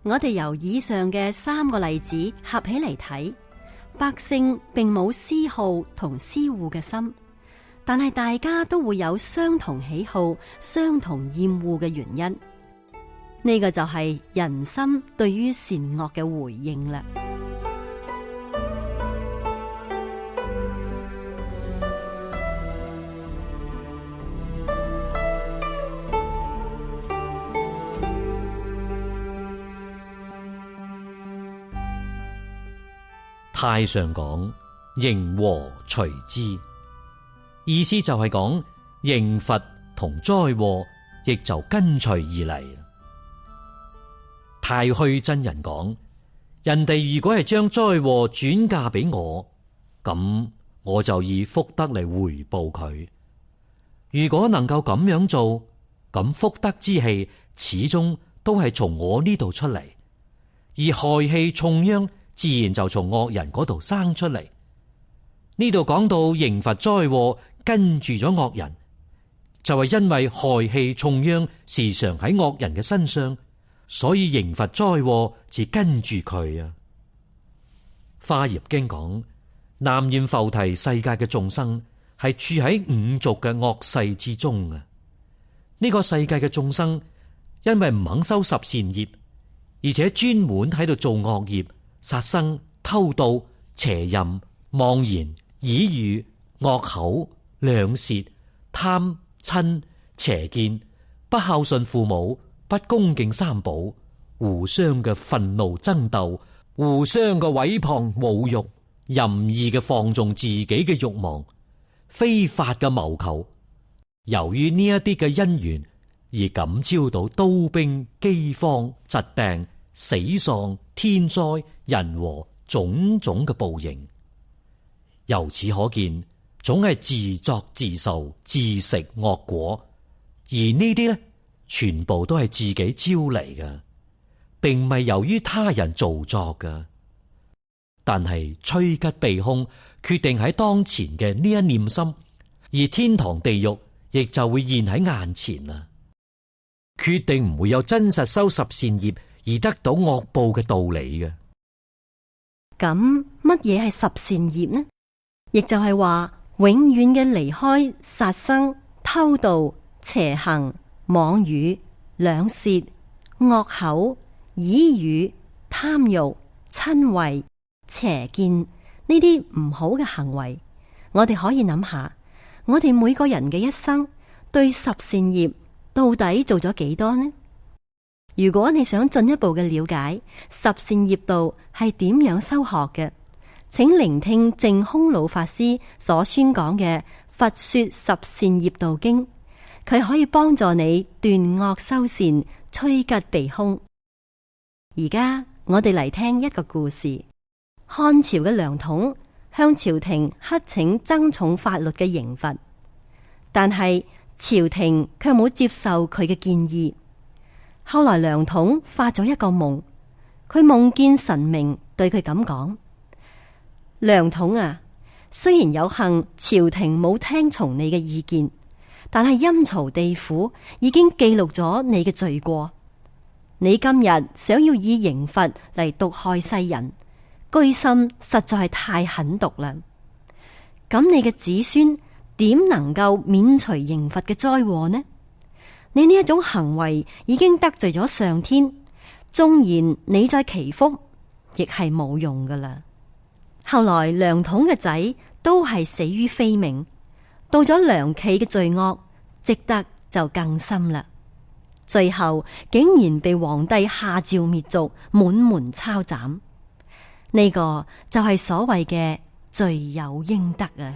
我哋由以上嘅3個例子合起嚟睇，百姓並冇私好同私惡嘅心，但係大家都會有相同喜好、相同厭惡嘅原因。呢個就係人心對於善惡嘅回應啦。太上講刑禍隨之，意思就係講刑罰同災禍亦就跟隨而嚟。太虛真人講，人哋如果係將災禍轉嫁俾我，咁我就以福德嚟回報佢。如果能夠咁樣做，咁福德之氣始終都係從我呢度出嚟，而害氣重殃自然就從惡人嗰度生出嚟。呢度講到刑罰災禍跟住咗惡人，就係因為害氣重殃時常喺惡人嘅身上，所以刑罰災禍是跟住佢啊。華嚴經講，南閻浮提世界嘅眾生係處喺五濁嘅惡世之中啊。呢個世界嘅眾生因為唔肯修十善業，而且專門喺度做惡業，殺生、偷盜、邪淫、妄言、綺語、惡口、兩舌、貪、嗔、邪見，不孝順父母，不恭敬三寶，互相嘅憤怒爭鬥，互相嘅毀謗侮辱，任意嘅放縱自己嘅慾望，非法嘅謀求，由於呢一啲嘅因緣而感召到刀兵、饑荒、疾病、死喪、天災、人禍種種嘅報應。由此可見，總係自作自受，自食惡果。而呢啲呢，全部都係自己招嚟嘅，並唔係由於他人造作嘅。但係趨吉避凶，決定喺當前嘅呢一念心，而天堂地獄亦就會現喺眼前啦。決定唔會有真實修十善業而得到惡報嘅道理嘅。咁乜嘢係十善業呢？亦就係話永遠嘅離開殺生、偷盜、邪行、妄語、兩舌、惡口、綺語、貪欲、瞋恚、邪見呢啲唔好嘅行為。我哋可以諗下，我哋每個人嘅一生對十善業到底做咗幾多呢？如果你想進一步嘅了解十善業道係點樣修學嘅，請聆聽淨空老法師所宣講嘅《佛說十善業道經》，佢可以幫助你斷惡修善、趨吉避凶。而家我哋嚟聽一個故事。漢朝嘅梁統向朝廷乞請增重法律嘅刑罰，但係朝廷卻冇接受佢嘅建議。後來梁統發咗一個夢，佢夢見神明對佢咁講：梁統啊，雖然有幸朝廷冇聽從你嘅意見，但係陰曹地府已經記錄咗你嘅罪過。你今日想要以刑罰嚟毒害世人，居心實在係太狠毒啦。咁你嘅子孫點能夠免除刑罰嘅災禍呢？你呢一種行為已經得罪咗上天，縱然你再祈福，亦係冇用噶啦。後來梁統嘅仔都係死於非命，到咗梁冀嘅罪惡積得就更深啦。最後竟然被皇帝下詔滅族，滿門抄斬。呢個就係所謂嘅罪有應得啊！